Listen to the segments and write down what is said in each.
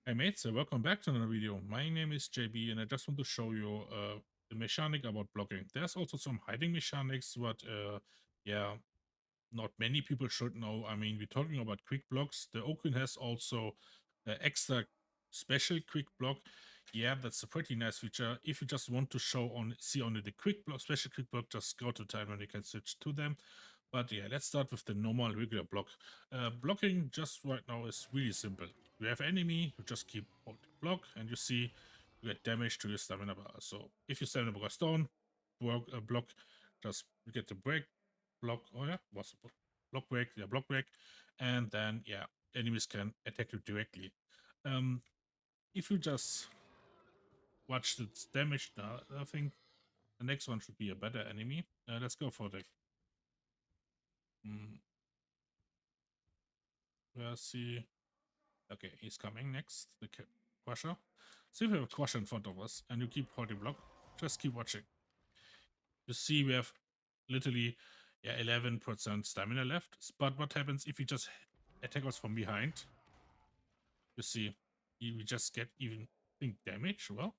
Hey mates, welcome back to another video. My name is JB and I just want to show you the mechanic about blocking. There's also some hiding mechanics, but yeah, not many people should know. I mean, we're talking about quick blocks. The Oaken has also extra special quick block. Yeah, that's a pretty nice feature. If you just want to see only the quick block, special quick block, just go to time when you can switch to them. But yeah, let's start with the normal regular block. Blocking just right now is really simple. You have enemy, you just keep holding block, and you see you get damage to your stamina bar. So if your stamina bar goes down, block, just you get the break block. Oh yeah, what's the block break? Yeah, block break, and then yeah, enemies can attack you directly. Um, if you just watch the damage now, I think the next one should be a better enemy. Let's go for the. Mm, let's see. Okay, he's coming next, the Crusher. So if you have a Crusher in front of us and you keep holding block, just keep watching. You see we have literally 11% stamina left. But what happens if you just attack us from behind? You see, we just get even think damage. Well,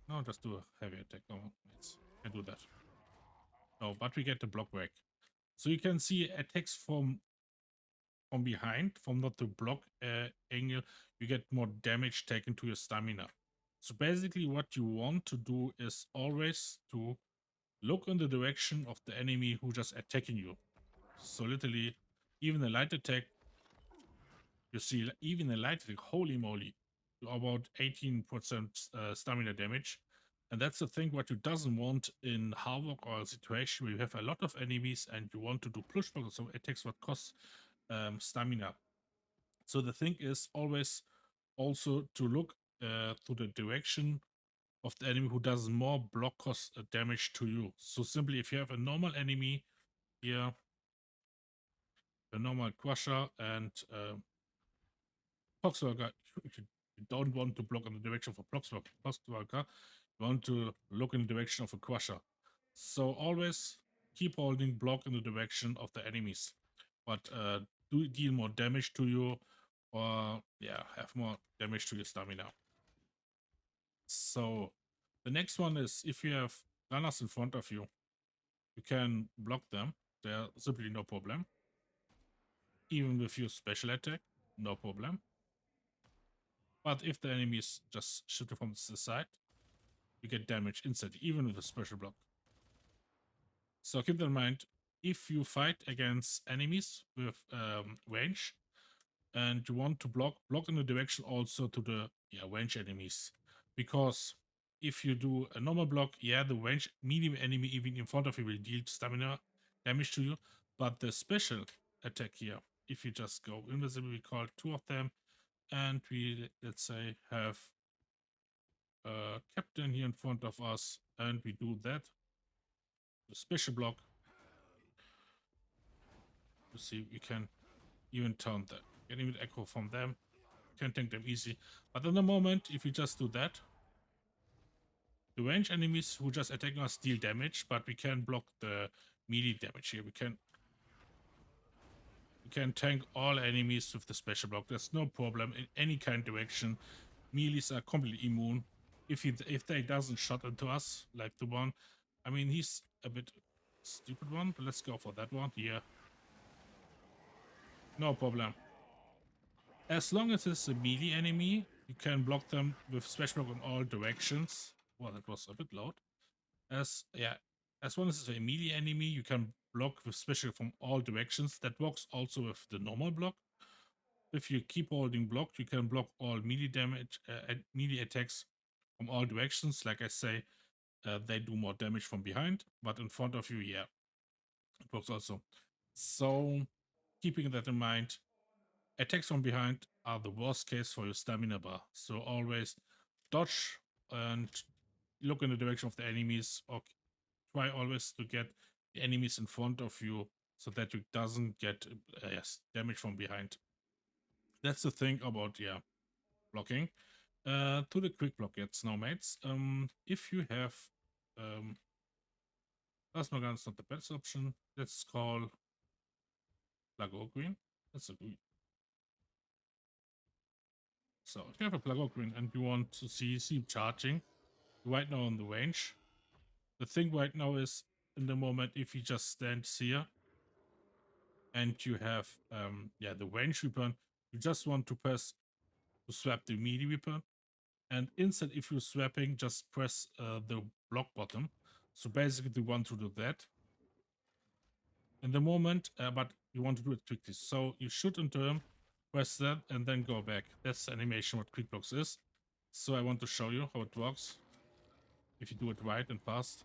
no, just do a heavy attack. No, it's can't do that. No, but we get the block back. So you can see attacks from behind, from not the block angle, you get more damage taken to your stamina. So basically what you want to do is always to look in the direction of the enemy who just attacking you. So literally, even a light attack, you see, even a light attack, holy moly, do about 18% stamina damage. And that's the thing what you doesn't want in Havoc or a situation where you have a lot of enemies and you want to do push block, so attacks what costs stamina. So the thing is always also to look to the direction of the enemy who does more block cost damage to you. So simply, if you have a normal enemy here, a normal Crusher and Poxwalker, if you don't want to block in the direction of a Poxwalker, you want to look in the direction of a Crusher. So always keep holding block in the direction of the enemies, but do deal more damage to you, or yeah, have more damage to your stamina. So the next one is if you have runners in front of you, you can block them. They're simply no problem. Even with your special attack, no problem. But if the enemy is just shooting from the side, you get damage instantly, even with a special block. So keep that in mind. If you fight against enemies with range and you want to block in the direction also to the range enemies, because if you do a normal block, the range medium enemy even in front of you will deal stamina damage to you, but the special attack here, if you just go invisible, we call two of them, and we let's say have a captain here in front of us, and we do that, the special block. You see, we can even turn that, get even echo from them, can tank them easy. But in the moment, if you just do that, the range enemies who just attack us deal damage, but we can block the melee damage here. We can tank all enemies with the special block. There's no problem in any kind of direction. Melees are completely immune. If they doesn't shot into us like the one, I mean he's a bit stupid one, but let's go for that one here. No problem. As long as it's a melee enemy, you can block them with special block in all directions. Well, that was a bit loud. As long as it's a melee enemy, you can block with special from all directions. That works also with the normal block. If you keep holding block, you can block all melee damage, melee attacks from all directions. Like I say, they do more damage from behind, but in front of you, it works also. So, keeping that in mind, attacks from behind are the worst case for your stamina bar. So always dodge and look in the direction of the enemies, or try always to get the enemies in front of you so that you doesn't get damage from behind. That's the thing about blocking. To the quick block yet, now mates. If you have plasma gun is not the best option. Let's call Lago Green. That's a good. So if you have a plug green and you want to see him charging, right now on the range. The thing right now is, in the moment, if he just stands here and you have the range weapon, you just want to press to swap the melee weapon, and instead if you're swapping, just press the block button. So basically you want to do that in the moment, but you want to do it quickly. So you should in turn press that and then go back. That's the animation what quick blocks is. So I want to show you how it works if you do it right and fast.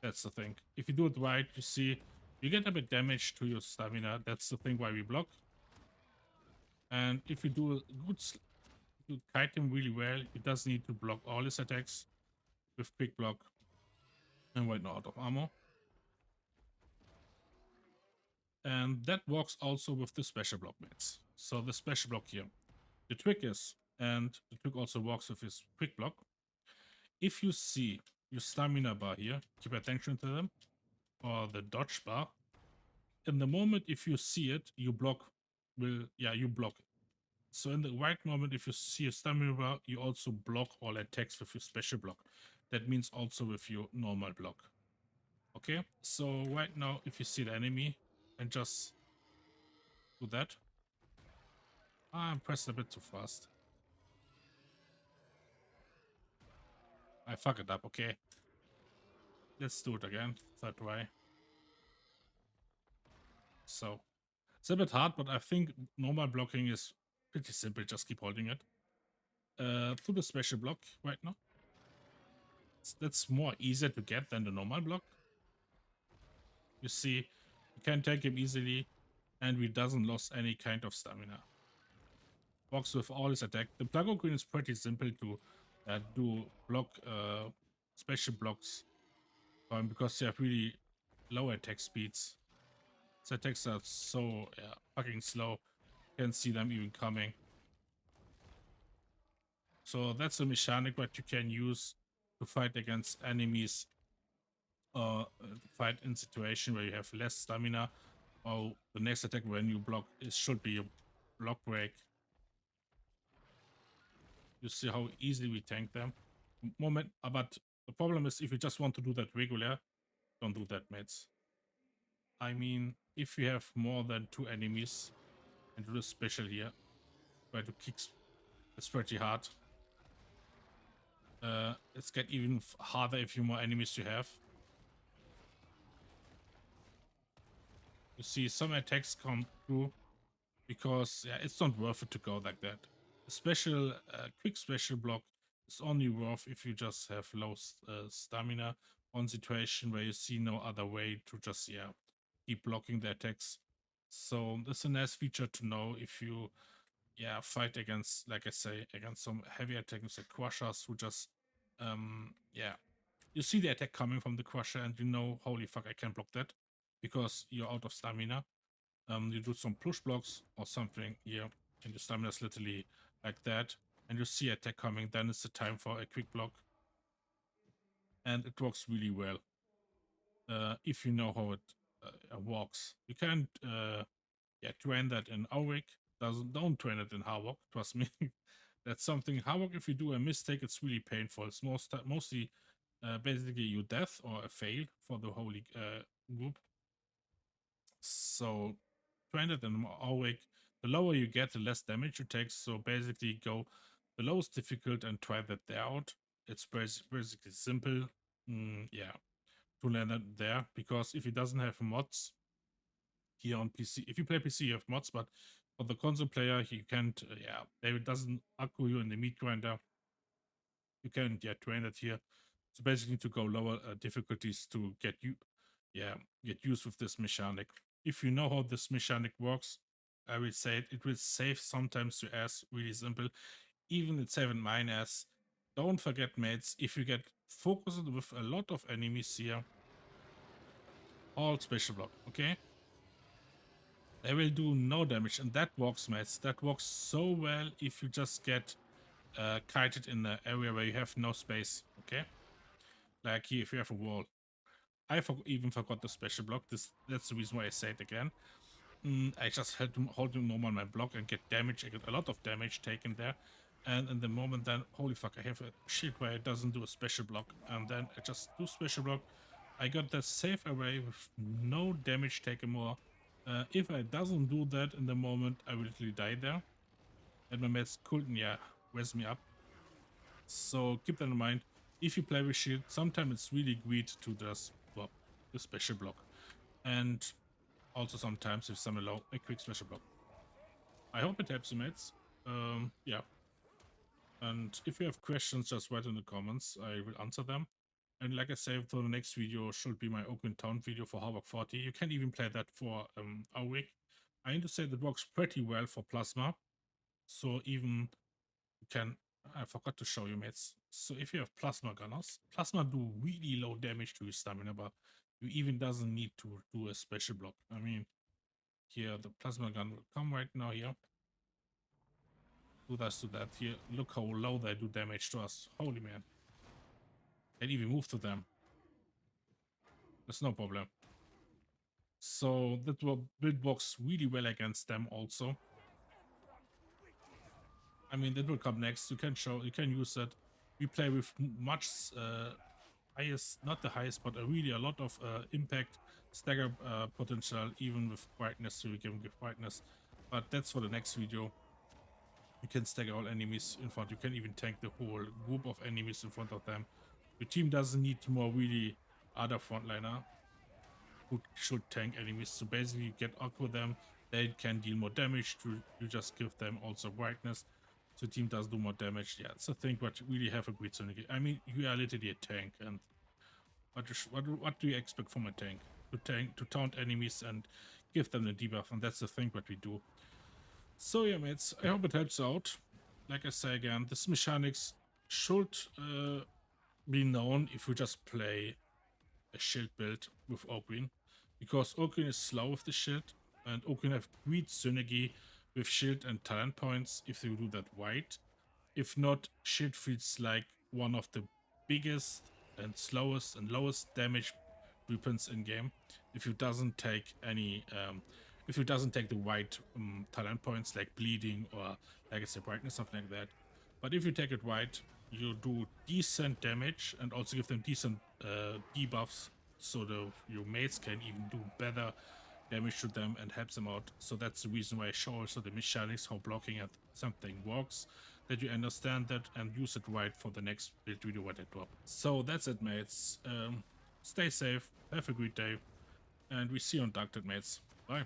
That's the thing. If you do it right, you see you get a bit damage to your stamina. That's the thing why we block. And if you do a good, you kite him really well, he doesn't need to block all his attacks with quick block. And right now out of ammo. And that works also with the special block mates. So the special block here. The trick is, and the trick also works with his quick block. If you see your stamina bar here, keep attention to them, or the dodge bar. In the moment if you see it, you block. You block it. So in the right moment, if you see a stamina bar, you also block all attacks with your special block. That means also with your normal block. Okay, so right now, if you see the enemy and just do that. I pressed a bit too fast. I fuck it up, okay. Let's do it again, third try. So, it's a bit hard, but I think normal blocking is pretty simple. Just keep holding it. To the special block right now. That's more easier to get than the normal block. You see, you can take him easily, and we doesn't lose any kind of stamina. Works with all his attack. The plug green is pretty simple to do block special blocks because they have really low attack speeds. His attacks are so fucking slow. You can't see them even coming. So that's a mechanic that you can use to fight against enemies or fight in situation where you have less stamina, or the next attack when you block, it should be a block break. You see how easily we tank them. But the problem is if you just want to do that regular, don't do that, mates. I mean, if you have more than 2 enemies and do a special here, try to kick, it's pretty hard. It's get even harder if you more enemies you have. You see some attacks come through because it's not worth it to go like that. A special quick special block is only worth if you just have low stamina on situation where you see no other way to just keep blocking the attacks. So this is a nice feature to know if you fight against, like I say, against some heavy attacks like crushers who just you see the attack coming from the crusher and you know, holy fuck, I can't block that because you're out of stamina. You do some push blocks or something here, and your stamina is literally like that, and you see attack coming, then it's the time for a quick block. And it works really well if you know how it works. You can't train that in Havoc. Don't train it in Havoc, trust me. That's something Havoc, if you do a mistake, it's really painful. It's mostly basically your death or a fail for the whole group. So train it in Havoc. The lower you get, the less damage you take. So basically go the lowest difficult and try that there out. It's basically simple. To learn it there, because if it doesn't have mods here on PC, if you play PC, you have mods, but for the console player, you can't, it doesn't accrue you in the meat grinder. You can, train it here. So basically to go lower difficulties to get used with this mechanic. If you know how this mechanic works, I will say it will save sometimes your ass really simple. Even it's saving mine ass. Don't forget, mates, if you get focused with a lot of enemies here, all special block, okay? They will do no damage, and that works, mates. That works so well if you just get kited in the area where you have no space, okay? Like here, if you have a wall. I even forgot the special block. That's the reason why I say it again. I just had to hold him normal on my block and get damage. I get a lot of damage taken there. And in the moment then, holy fuck, I have a shield where it doesn't do a special block. And then I just do special block. I got that safe away with no damage taken more. If I doesn't do that in the moment, I will literally die there. And my mates couldn't, yeah, res me up. So keep that in mind. If you play with shield, sometimes it's really great to just, well, the special block. And also sometimes if some allow a quick special block. I hope it helps you, mates. Yeah. And if you have questions, just write in the comments. I will answer them. And like I said, for the next video should be my Open Town video for Havoc 40. You can even play that for a week. I need to say that works pretty well for Plasma. So even you can... I forgot to show you, mates. So if you have Plasma Gunners, Plasma do really low damage to your stamina, but you even doesn't need to do a special block. I mean, here the Plasma Gun will come right now here. Do this to that here. Look how low they do damage to us. Holy man. Can't even move to them. There's no problem. So that will build works really well against them also. I mean, that will come next. You can use that. We play with much highest, not the highest, but really a lot of impact, stagger potential, even with brightness, so we can give brightness. But that's for the next video. You can stagger all enemies in front. You can even tank the whole group of enemies in front of them. Your team doesn't need more really other frontliner who should tank enemies. So basically you get awkward with them. They can deal more damage. You just give them also brightness. So team does do more damage. Yeah, it's a thing but really have a great synergy. I mean, you are literally a tank, and what do you expect from a tank? To taunt enemies and give them the debuff, and that's the thing what we do. So yeah, mates, I hope it helps out. Like I say again, this mechanics should be known if you just play a shield build with Oakwin, because Oakwin is slow with the shield, and Oakwin have great synergy with shield and talent points if you do that right. If not, shield feels like one of the biggest and slowest and lowest damage weapons in game if you doesn't take any if you doesn't take the right talent points like bleeding or like I said brightness, something like that. But if you take it right, you do decent damage and also give them decent debuffs, so your mates can even do better damage to them and helps them out. So that's the reason why I show also the mechanics, how blocking at something works, that you understand that and use it right for the next build video what I drop. So that's it, mates. Stay safe, have a great day, and we see you on Darktide, mates. Bye.